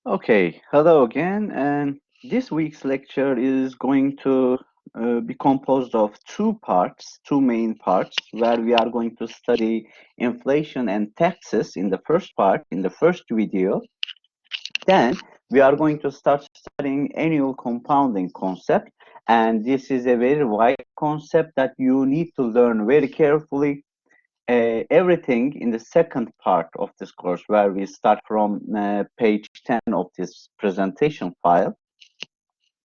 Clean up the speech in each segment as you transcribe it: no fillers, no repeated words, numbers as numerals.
Okay, hello again, and this week's lecture is going to be composed of two main parts, where we are going to study inflation and taxes in the first part, in the first video. Then we are going to start studying annual compounding concept, and this is a very wide concept that you need to learn very carefully everything in the second part of this course, where we start from page 10 of this presentation file,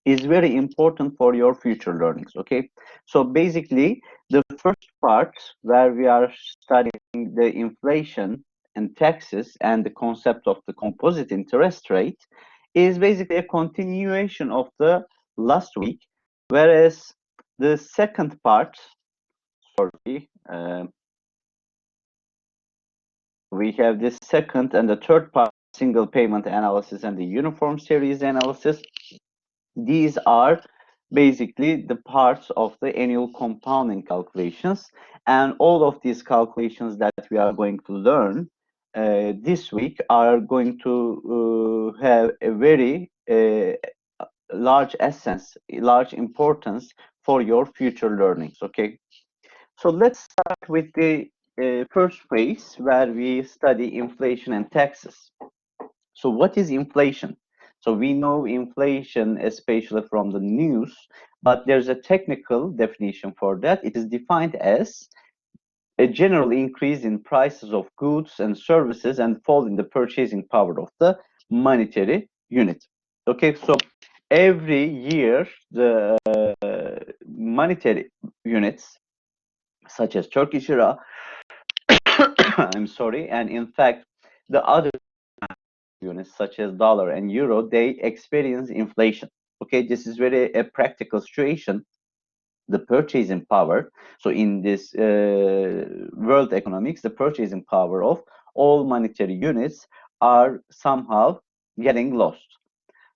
is very important for your future learnings. Okay, so basically the first part, where we are studying the inflation and taxes and the concept of the composite interest rate, is basically a continuation of the last week, whereas the second part, sorry, we have this second and the third part, single payment analysis and the uniform series analysis. These are basically the parts of the annual compounding calculations, and all of these calculations that we are going to learn this week are going to have a very large essence, large importance for your future learnings. Okay, so let's start with the first phase, where we study inflation and taxes. So what is inflation? So we know inflation, especially from the news, but there's a technical definition for that. It is defined as a general increase in prices of goods and services and fall in the purchasing power of the monetary unit. Okay, so every year the monetary units such as Turkish lira, I'm sorry, and in fact the other units such as dollar and euro, they experience inflation. Okay, this is very a practical situation. The purchasing power, so in this world economics, the purchasing power of all monetary units are somehow getting lost.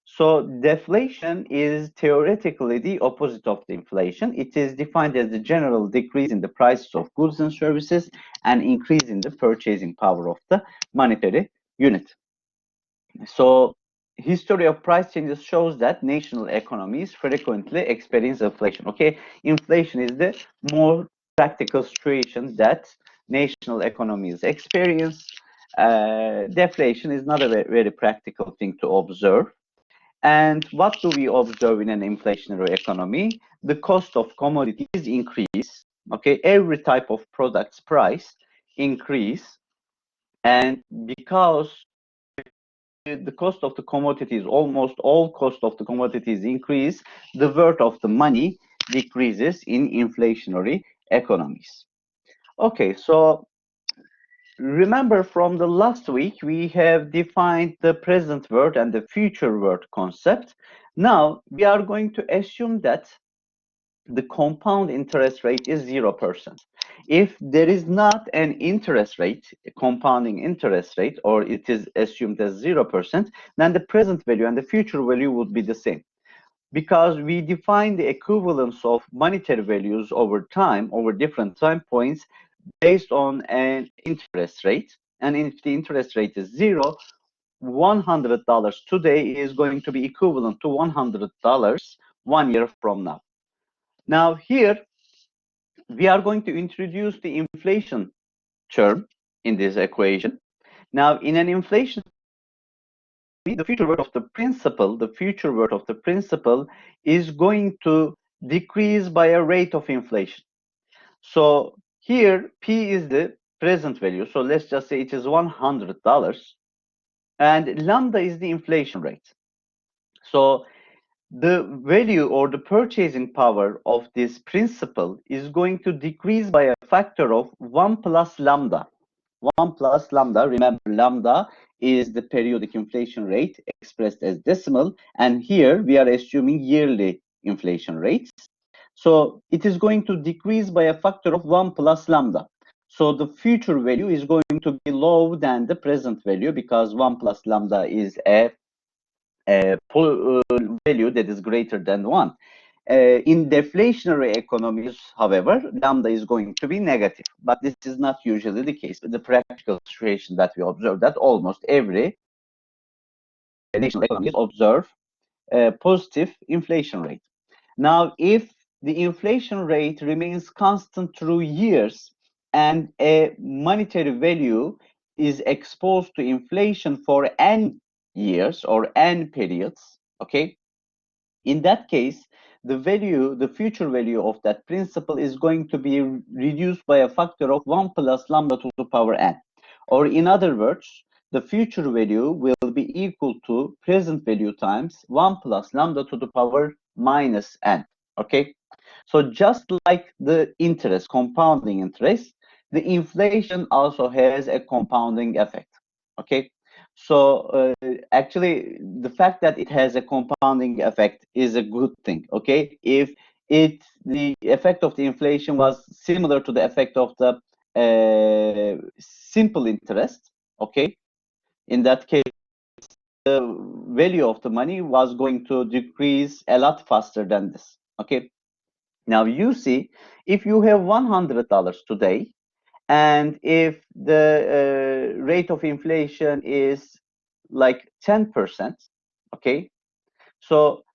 So deflation is theoretically the opposite of the inflation. It is defined as the general decrease in the prices of goods and services and increase in the purchasing power of the monetary unit. So history of price changes shows that national economies frequently experience inflation. Okay, inflation is the more practical situation that national economies experience. Deflation is not a very practical thing to observe. And what do we observe in an inflationary economy? The cost of commodities increase. Okay, every type of product's price increase, and because the cost of the commodities, almost all cost of the commodities increase, the worth of the money decreases in inflationary economies. Okay, so remember from the last week, we have defined the present worth and the future worth concept. Now we are going to assume that the compound interest rate is 0%. If there is not an interest rate, a compounding interest rate, or it is assumed as 0%, then the present value and the future value would be the same. Because we define the equivalence of monetary values over time, over different time points, based on an interest rate. And if the interest rate is zero, $100 today is going to be equivalent to $100 1 year from now. Now here, we are going to introduce the inflation term in this equation. Now, in an inflation, the future worth of the principal is going to decrease by a rate of inflation. So here, P is the present value. So let's just say it is $100, and lambda is the inflation rate. So the value or the purchasing power of this principal is going to decrease by a factor of 1 plus lambda. 1 plus lambda, remember lambda is the periodic inflation rate expressed as decimal, and here we are assuming yearly inflation rates. So it is going to decrease by a factor of 1 plus lambda. So the future value is going to be lower than the present value, because 1 plus lambda is a value that is greater than 1. In deflationary economies, however, lambda is going to be negative, but this is not usually the case. The practical situation that we observe that almost every national economies observe a positive inflation rate. Now, if the inflation rate remains constant through years and a monetary value is exposed to inflation for n years or n periods, okay, in that case, the future value of that principal is going to be reduced by a factor of 1 plus lambda to the power n. Or in other words, the future value will be equal to present value times 1 plus lambda to the power minus n. Okay? So just like the interest, compounding interest, the inflation also has a compounding effect. Okay? So actually, the fact that it has a compounding effect is a good thing. Okay, if the effect of the inflation was similar to the effect of the simple interest, okay, in that case, the value of the money was going to decrease a lot faster than this. Okay, now you see, if you have $100 today, and if the rate of inflation is like 10%, okay, so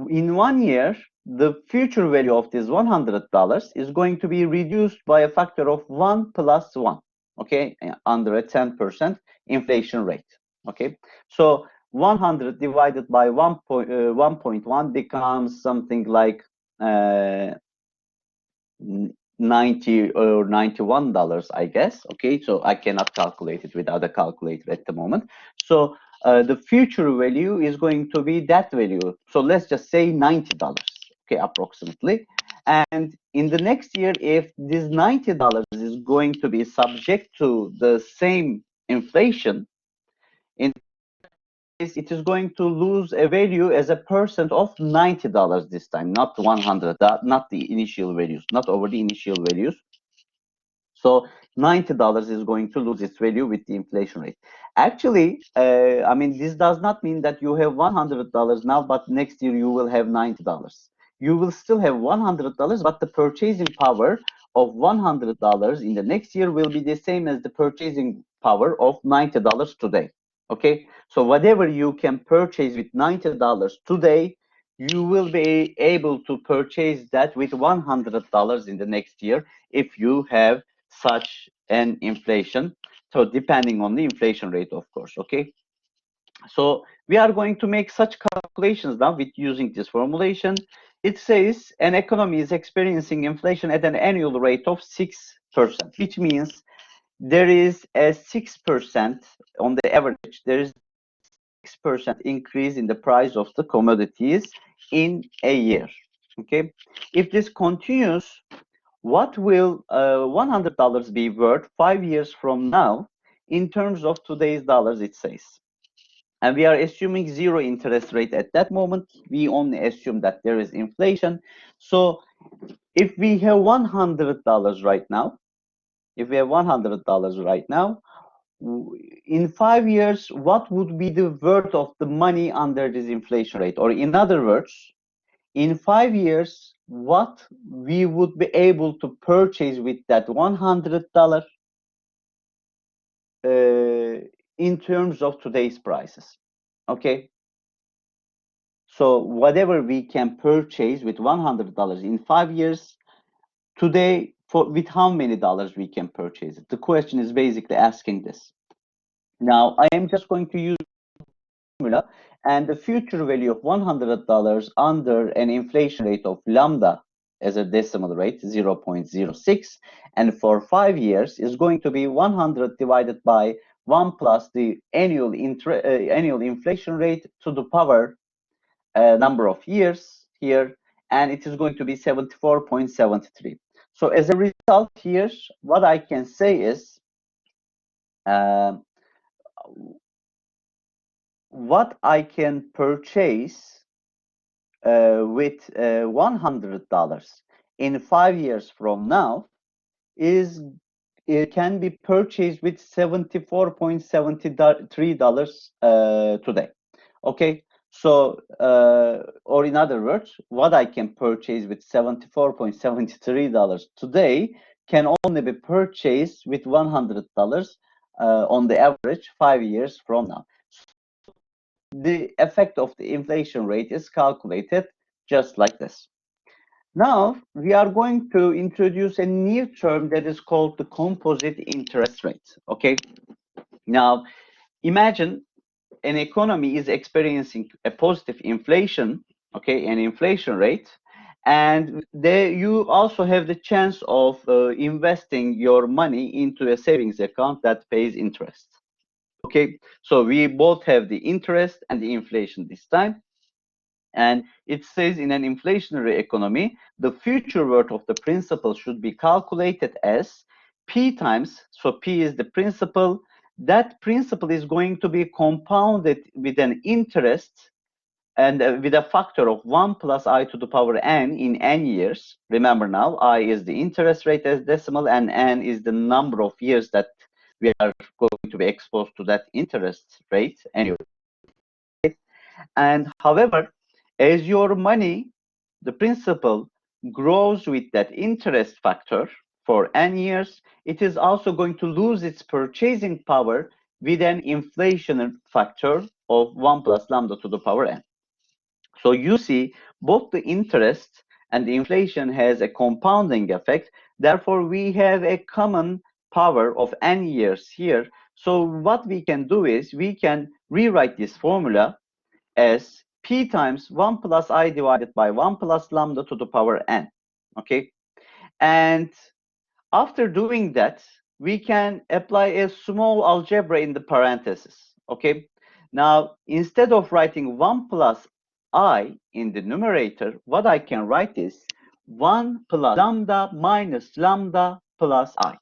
in 1 year, the future value of this $100 is going to be reduced by a factor of 1 plus 1, okay, under a 10% inflation rate, okay. So 100 divided by 1.1 becomes something like 90 or $91, I guess. Okay, so I cannot calculate it without a calculator at the moment. So the future value is going to be that value. So let's just say $90, okay, approximately. And in the next year, if this $90 is going to be subject to the same inflation, in it is going to lose a value as a percent of $90 this time, not 100, not the initial values, not over the initial values. So $90 is going to lose its value with the inflation rate. Actually, I mean, this does not mean that you have $100 now, but next year you will have $90. You will still have $100, but the purchasing power of $100 in the next year will be the same as the purchasing power of $90 today. Okay, so whatever you can purchase with $90 today, you will be able to purchase that with $100 in the next year if you have such an inflation. So depending on the inflation rate, of course, okay? So we are going to make such calculations now with using this formulation. It says an economy is experiencing inflation at an annual rate of 6%, which means there is a 6% on the average, there is 6% increase in the price of the commodities in a year, okay? If this continues, what will $100 be worth 5 years from now in terms of today's dollars, it says. And we are assuming zero interest rate at that moment. We only assume that there is inflation. So if we have $100 right now, in 5 years, what would be the worth of the money under this inflation rate? Or in other words, in 5 years, what we would be able to purchase with that $100 in terms of today's prices, okay? So whatever we can purchase with $100 in 5 years, today, with how many dollars we can purchase it? The question is basically asking this. Now, I am just going to use formula, and the future value of $100 under an inflation rate of lambda as a decimal rate, 0.06, and for 5 years is going to be 100 divided by 1 plus the annual inflation rate to the power number of years here, and it is going to be 74.73. So as a result here, what I can say is what I can purchase with $100 in 5 years from now is it can be purchased with $74.73 today. Okay, so or in other words, what I can purchase with $74.73 today can only be purchased with $100 on the average 5 years from now. the effect of the inflation rate is calculated just like this. Now, we are going to introduce a new term that is called the composite interest rate. Okay. Now, imagine an economy is experiencing a positive inflation, okay, an inflation rate, and there you also have the chance of investing your money into a savings account that pays interest. Okay, so we both have the interest and the inflation this time. And it says in an inflationary economy, the future worth of the principal should be calculated as P times, so P is the principal, that principal is going to be compounded with an interest and with a factor of 1 plus I to the power n in n years. Remember now, I is the interest rate as decimal and n is the number of years that we are going to be exposed to that interest rate anyway. And however, as your money, the principal grows with that interest factor for n years, it is also going to lose its purchasing power with an inflation factor of 1 plus lambda to the power n. So you see, both the interest and the inflation has a compounding effect. Therefore, we have a common power of n years here. So what we can do is we can rewrite this formula as P times 1 plus I divided by 1 plus lambda to the power n. Okay. And after doing that, we can apply a small algebra in the parentheses. Okay. Now, instead of writing 1 plus I in the numerator, what I can write is 1 plus lambda minus lambda plus I.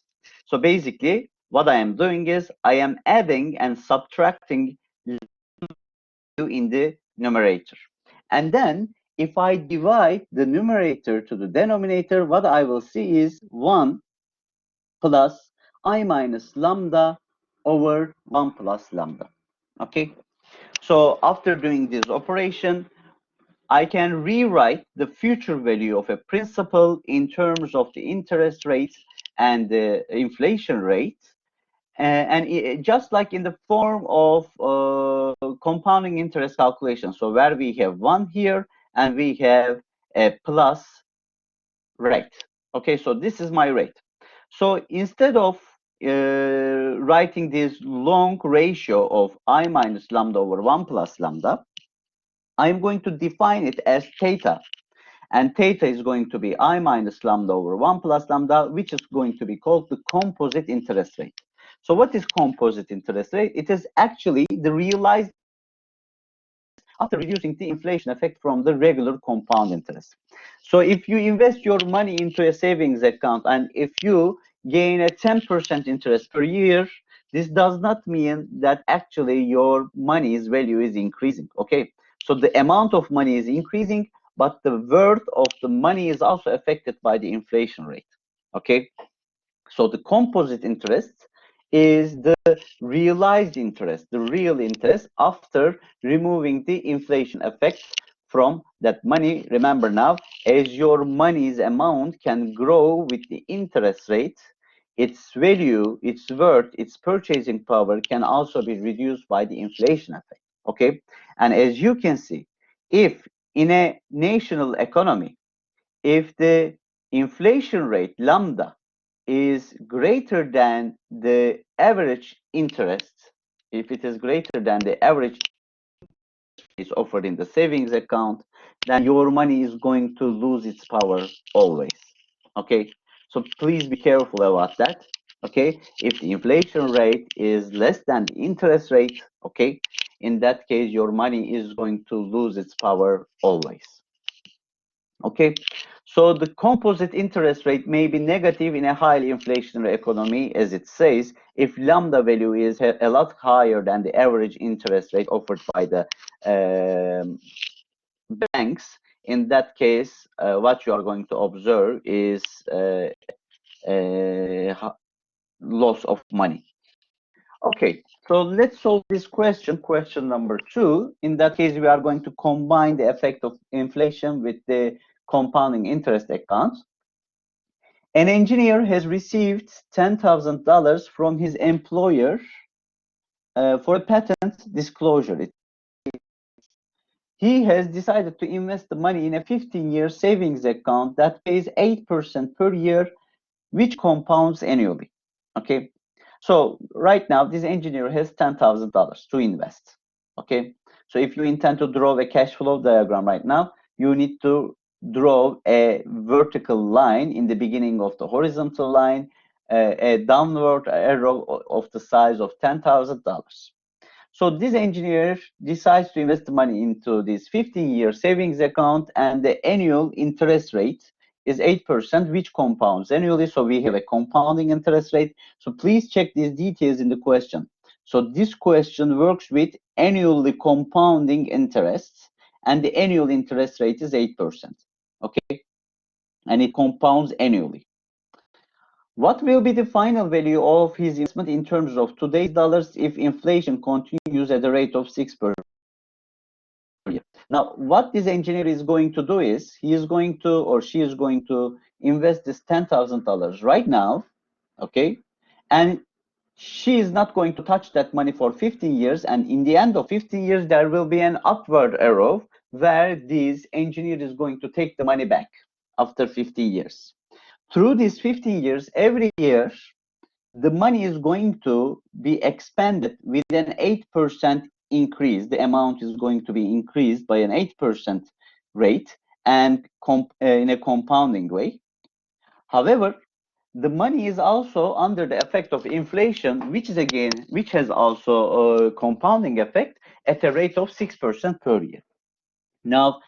So basically, what I am doing is I am adding and subtracting in the numerator. And then if I divide the numerator to the denominator, what I will see is 1 plus I minus lambda over 1 plus lambda. Okay. So after doing this operation, I can rewrite the future value of a principal in terms of the interest rate and the inflation rate. And just like in the form of compounding interest calculation, so where we have 1 here and we have a plus rate. Okay, so this is my rate. So instead of writing this long ratio of I minus lambda over 1 plus lambda, I'm going to define it as theta. And theta is going to be I minus lambda over 1 plus lambda, which is going to be called the composite interest rate. So what is composite interest rate? It is actually the realized after reducing the inflation effect from the regular compound interest. So if you invest your money into a savings account and if you gain a 10% interest per year, this does not mean that actually your money's value is increasing. Okay, so the amount of money is increasing, but the worth of the money is also affected by the inflation rate. Okay, so the composite interest is the realized interest, the real interest after removing the inflation effect from that money. Remember now, as your money's amount can grow with the interest rate, its value, its worth, its purchasing power can also be reduced by the inflation effect. Okay, and as you can see, if in a national economy, if the inflation rate lambda is greater than the average interest, if it is greater than the average is offered in the savings account, then your money is going to lose its power always. Okay, so please be careful about that. Okay, if the inflation rate is less than the interest rate, okay, in that case your money is going to lose its power always. Okay, so the composite interest rate may be negative in a highly inflationary economy, as it says, if lambda value is a lot higher than the average interest rate offered by the banks. In that case, what you are going to observe is loss of money. Okay, so let's solve this question, question number 2. In that case, we are going to combine the effect of inflation with the compounding interest account. An engineer has received $10,000 from his employer for a patent disclosure. he has decided to invest the money in a 15-year savings account that pays 8% per year, which compounds annually. Okay, so right now this engineer has $10,000 to invest. Okay, so if you intend to draw a cash flow diagram right now, you need to draw a vertical line in the beginning of the horizontal line, a downward arrow of the size of $10,000. So this engineer decides to invest the money into this 15-year savings account, and the annual interest rate is 8%, which compounds annually. So we have a compounding interest rate. So please check these details in the question. So this question works with annually compounding interests, and the annual interest rate is 8%. Okay, and it compounds annually. What will be the final value of his investment in terms of today's dollars if inflation continues at a rate of 6%? Now, what this engineer is going to do is he is going to, or she is going to invest this $10,000 right now, okay? And she is not going to touch that money for 15 years. And in the end of 15 years, there will be an upward arrow where this engineer is going to take the money back after 15 years. Through these 15 years, every year, the money is going to be expanded with an 8% increase. The amount is going to be increased by an 8% rate and in a compounding way. However, the money is also under the effect of inflation, which has also a compounding effect at a rate of 6% per year. Now,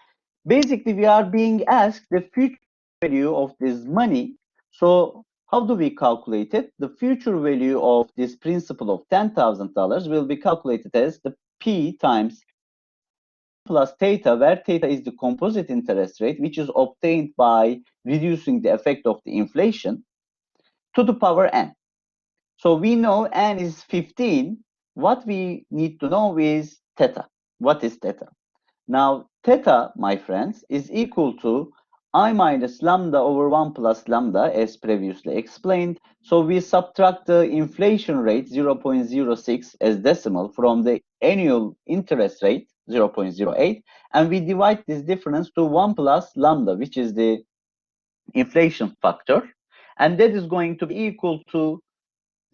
basically, we are being asked the future value of this money. So how do we calculate it? The future value of this principal of $10,000 will be calculated as the P times plus theta, where theta is the composite interest rate, which is obtained by reducing the effect of the inflation, to the power n. So we know n is 15. What we need to know is theta. What is theta? Now, theta, my friends, is equal to I minus lambda over 1 plus lambda, as previously explained. So we subtract the inflation rate 0.06 as decimal from the annual interest rate 0.08, and we divide this difference to 1 plus lambda, which is the inflation factor, and that is going to be equal to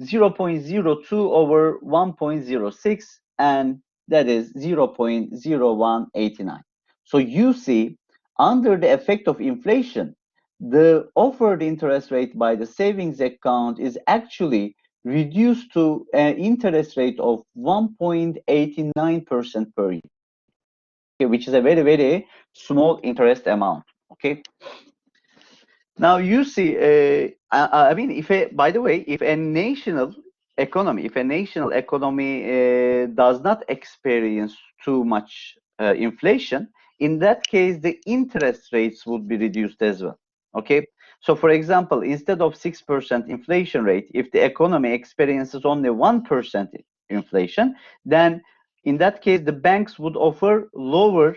0.02 over 1.06, and that is 0.0189. So you see, under the effect of inflation, the offered interest rate by the savings account is actually reduced to an interest rate of 1.89% per year, okay, which is a very, very small interest amount. Okay. Now you see, I mean, by the way, if a national economy does not experience too much inflation, in that case, the interest rates would be reduced as well. Okay, so for example, instead of 6% inflation rate, if the economy experiences only 1% inflation, then in that case, the banks would offer lower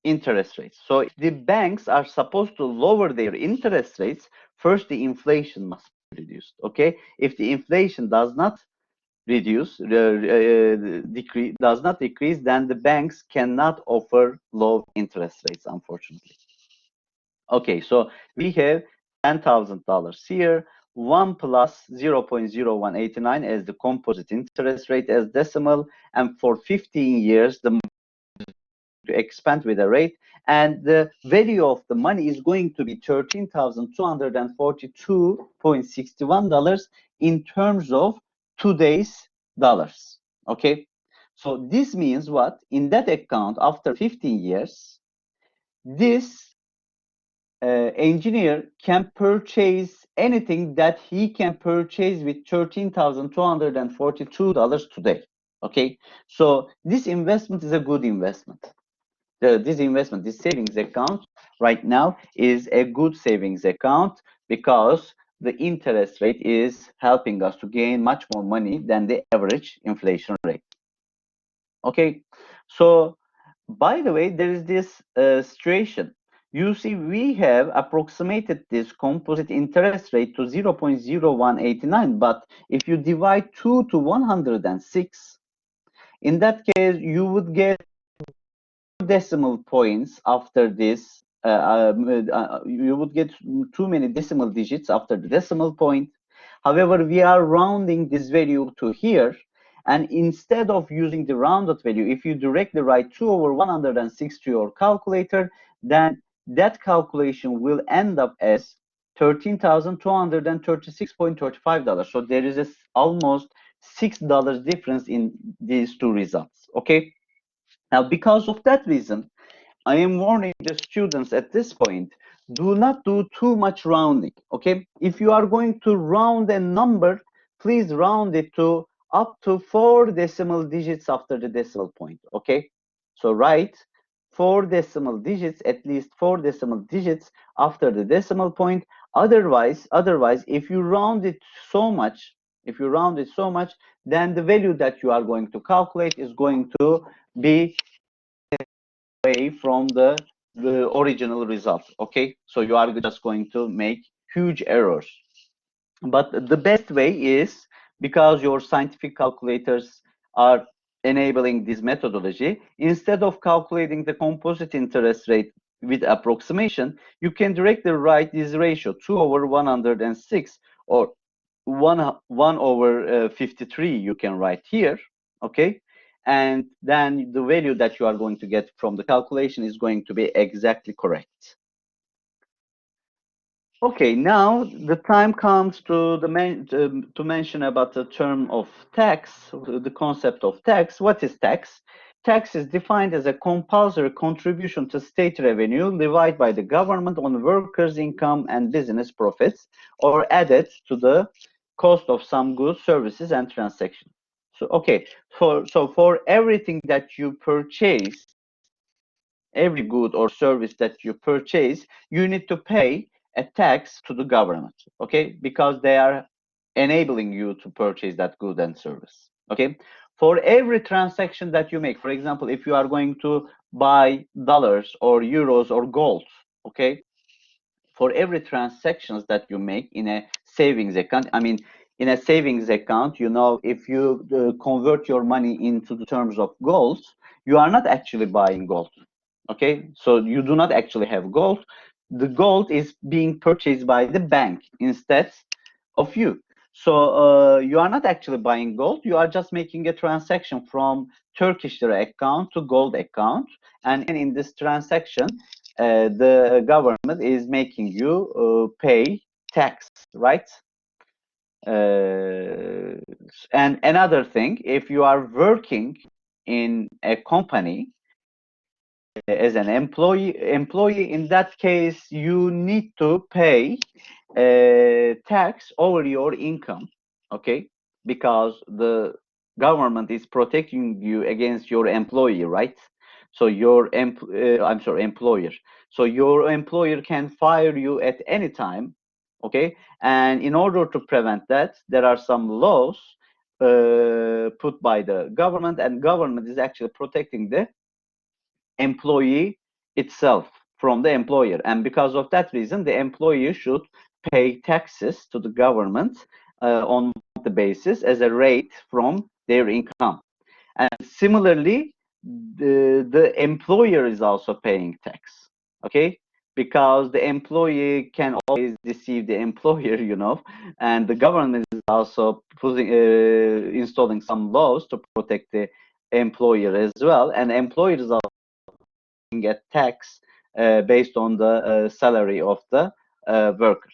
interest rates. So if the banks are supposed to lower their interest rates, first the inflation must be reduced. Okay, if the inflation does not decrease, then the banks cannot offer low interest rates, unfortunately. Okay, so we have $10,000 here, 1 plus 0.0189 as the composite interest rate as decimal, and for 15 years the to expand with a rate, and the value of the money is going to be $13,242.61 in terms of today's dollars. Okay, so this means what? In that account, after 15 years, this engineer can purchase anything that he can purchase with $13,242 today. Okay, so this investment is a good investment. This savings account right now is a good savings account because the interest rate is helping us to gain much more money than the average inflation rate. Okay, so by the way, there is this situation. You see, we have approximated this composite interest rate to 0.0189, but if you divide 2 to 106, in that case, you would get decimal points after this. You would get too many decimal digits after the decimal point. However, we are rounding this value to here. And instead of using the rounded value, if you directly write 2/106 to your calculator, then that calculation will end up as $13,236.35. So there is almost $6 difference in these two results. Okay. Now, because of that reason, I am warning the students at this point, do not do too much rounding, okay? If you are going to round a number, please round it to up to 4 decimal digits after the decimal point, okay? So write 4 decimal digits, at least 4 decimal digits after the decimal point. Otherwise, if you round it so much, then the value that you are going to calculate is going to be away from the original result. Okay, so you are just going to make huge errors. But the best way is, because your scientific calculators are enabling this methodology, instead of calculating the composite interest rate with approximation, you can directly write this ratio 2/106 or 1/53 you can write here, okay? And then the value that you are going to get from the calculation is going to be exactly correct. Okay, now the time comes to to mention about the term of tax, the concept of tax. What is tax? Tax is defined as a compulsory contribution to state revenue levied by the government on workers' income and business profits, or added to the cost of some goods, services, and transactions. So, okay, for everything that you purchase, every good or service that you purchase, you need to pay a tax to the government, okay? Because they are enabling you to purchase that good and service, okay? For every transaction that you make, for example, if you are going to buy dollars or euros or gold, okay? For every transactions that you make in a savings account, I mean, in a savings account, you know, if you convert your money into the terms of gold, you are not actually buying gold. Okay, so you do not actually have gold. The gold is being purchased by the bank instead of you. So you are not actually buying gold. You are just making a transaction from Turkish lira account to gold account. And in this transaction, the government is making you pay tax, right? And another thing, if you are working in a company as an employee, in that case, you need to pay tax over your income, okay? Because the government is protecting you against your employee, right? So your employer. So your employer can fire you at any time, okay? And in order to prevent that, there are some laws put by the government, and government is actually protecting the employee itself from the employer. And because of that reason, the employee should pay taxes to the government on the basis as a rate from their income. And similarly, the employer is also paying tax, okay? Because the employee can always deceive the employer, you know, and the government is also installing some laws to protect the employer as well, and employer is also get tax based on the salary of the worker.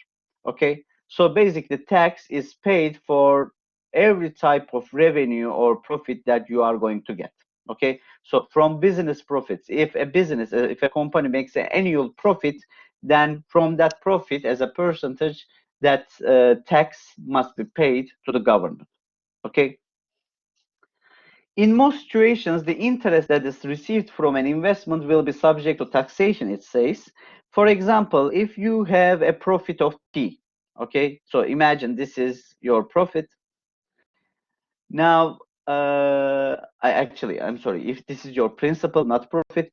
Okay, so basically tax is paid for every type of revenue or profit that you are going to get. Okay, so from business profits, if a company makes an annual profit, then from that profit as a percentage, that tax must be paid to the government. Okay. In most situations, the interest that is received from an investment will be subject to taxation, it says. For example, if you have a profit of T, okay, so imagine this is your profit. Now, I'm sorry, if this is your principal, not profit,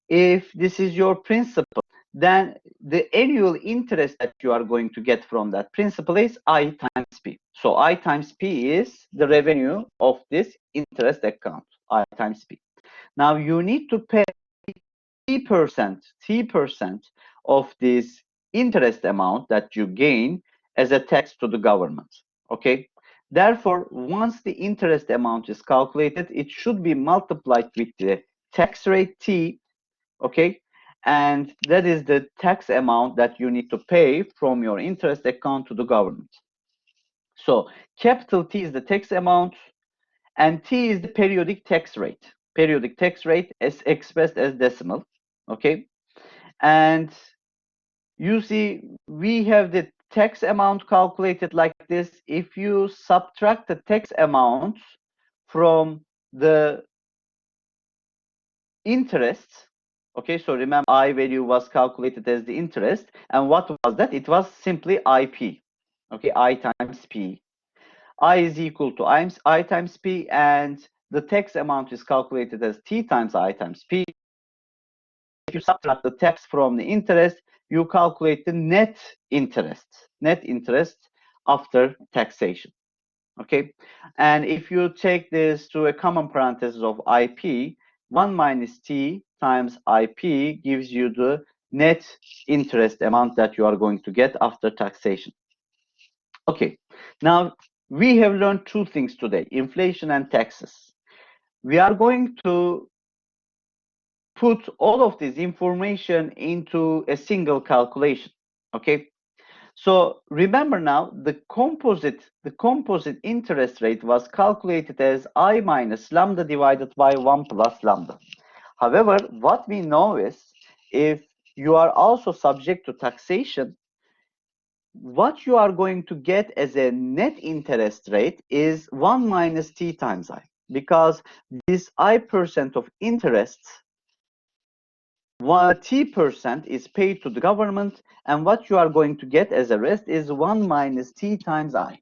if this is your principal, then the annual interest that you are going to get from that principal is I times P. So I times P is the revenue of this interest account, I times P. Now you need to pay T% of this interest amount that you gain as a tax to the government. Okay. Therefore, once the interest amount is calculated, it should be multiplied with the tax rate T. Okay. And that is the tax amount that you need to pay from your interest account to the government. So capital T is the tax amount, and T is the periodic tax rate. Periodic tax rate is expressed as decimal. Okay. And you see, we have the tax amount calculated like this. If you subtract the tax amount from the interest, okay, so remember I value was calculated as the interest, and what was that? It was simply IP, okay, I times P. I is equal to I times P, and the tax amount is calculated as T times I times P. If you subtract the tax from the interest, you calculate the net interest after taxation. Okay, and if you take this to a common parenthesis of IP, 1 minus T times IP gives you the net interest amount that you are going to get after taxation. Okay, now we have learned two things today: inflation and taxes. We are going to put all of this information into a single calculation. Okay, so remember now the composite interest rate was calculated as I minus lambda divided by 1 plus lambda. However, what we know is if you are also subject to taxation, what you are going to get as a net interest rate is 1 minus T times I, because this I% of interest, T% is paid to the government, and what you are going to get as a rest is 1 minus T times I.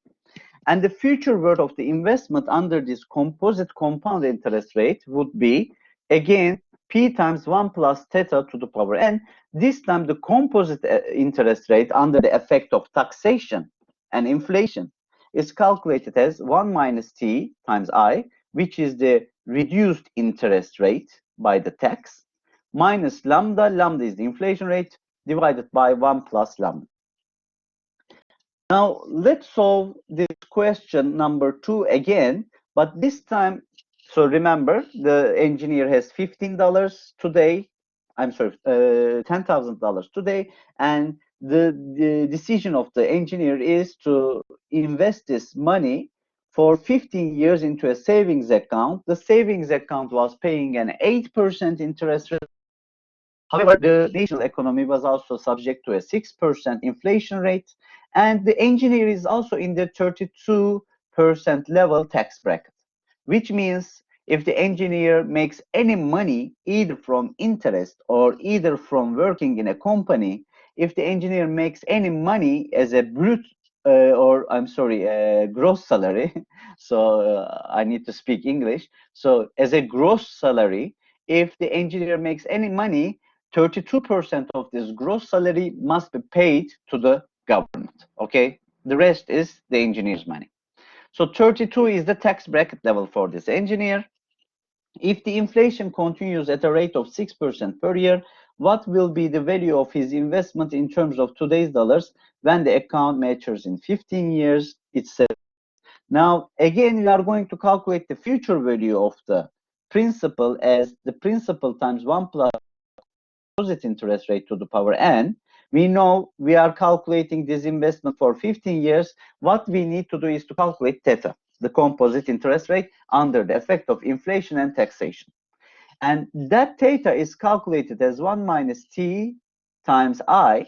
And the future worth of the investment under this composite compound interest rate would be, again, P times 1 plus theta to the power n. This time the composite interest rate under the effect of taxation and inflation is calculated as 1 minus T times I, which is the reduced interest rate by the tax, minus lambda. Lambda is the inflation rate, divided by 1 plus lambda. Now let's solve this question number 2 again, but this time, so remember the engineer has $15 today, I'm sorry, $10,000 today, and the decision of the engineer is to invest this money for 15 years into a savings account. The savings account was paying an 8% interest rate. However, the national economy was also subject to a 6% inflation rate, and the engineer is also in the 32% level tax bracket, which means if the engineer makes any money either from interest or either from working in a company, if the engineer makes any money as a brute gross salary, so I need to speak English. So as a gross salary, if the engineer makes any money, 32% of this gross salary must be paid to the government. Okay, the rest is the engineer's money. So 32 is the tax bracket level for this engineer. If the inflation continues at a rate of 6% per year, what will be the value of his investment in terms of today's dollars when the account matures in 15 years? It's now again we are going to calculate the future value of the principal as the principal times 1 plus composite interest rate to the power n. We know we are calculating this investment for 15 years. What we need to do is to calculate theta, the composite interest rate under the effect of inflation and taxation. And that theta is calculated as 1 minus T times I.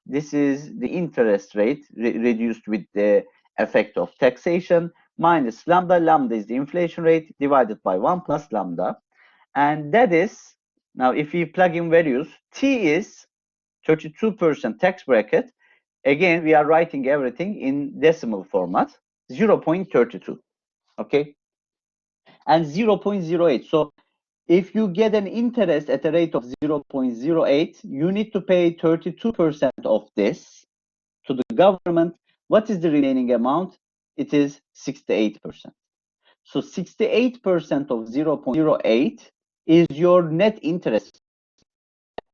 This is the interest rate reduced with the effect of taxation, minus lambda. Lambda is the inflation rate divided by 1 plus lambda. And that is, now if we plug in values, T is 32% tax bracket. Again, we are writing everything in decimal format, 0.32, okay? And 0.08. So if you get an interest at a rate of 0.08, you need to pay 32% of this to the government. What is the remaining amount? It is 68%. So 68% of 0.08 is your net interest.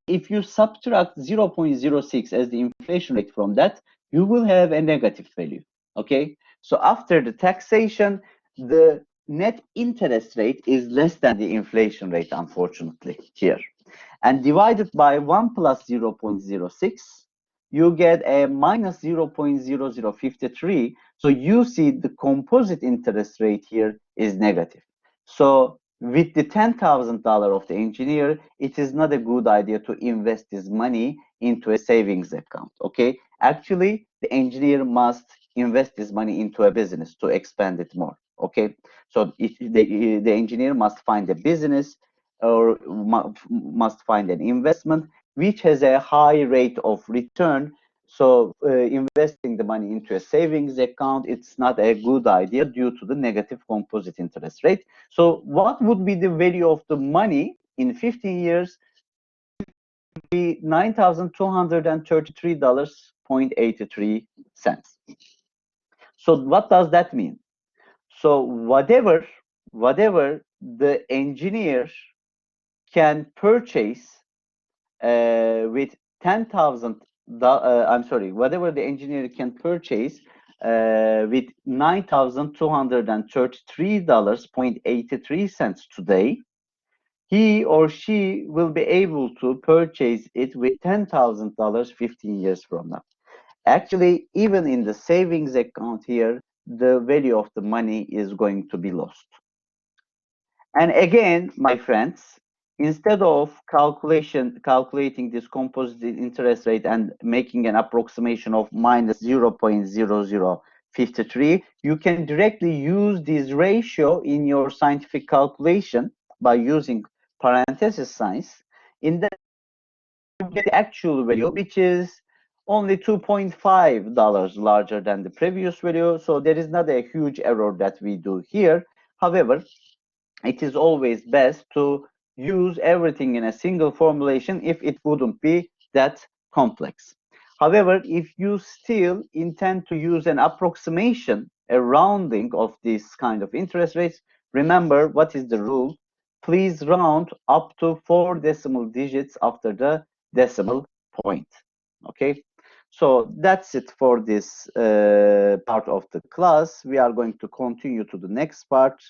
if you subtract 0.06 as the inflation rate from that, you will have a negative value. Okay, so after the taxation, the net interest rate is less than the inflation rate, unfortunately, here. And divided by 1 plus 0.06, you get a minus 0.0053. So you see the composite interest rate here is negative. So with the $10,000 of the engineer, it is not a good idea to invest this money into a savings account. Okay, actually, the engineer must invest this money into a business to expand it more. Okay, so the engineer must find a business or must find an investment which has a high rate of return. So investing the money into a savings account, it's not a good idea due to the negative composite interest rate. So what would be the value of the money in 15 years? Be $9,233.83. So what does that mean? So whatever the engineer can purchase with 10,000, I'm sorry, whatever the engineer can purchase with $9,233.83 today, he or she will be able to purchase it with $10,000 15 years from now. Actually, even in the savings account here, the value of the money is going to be lost. And again, my friends, instead of calculating this composite interest rate and making an approximation of minus 0.0053, you can directly use this ratio in your scientific calculation by using parenthesis signs. In that, you get the actual value, which is only $2.5 larger than the previous value. So there is not a huge error that we do here. However, it is always best to use everything in a single formulation if it wouldn't be that complex. However, if you still intend to use an approximation, a rounding of this kind of interest rates, remember what is the rule? Please round up to 4 decimal digits after the decimal point. Okay, so that's it for this part of the class. We are going to continue to the next part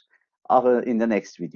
in the next video.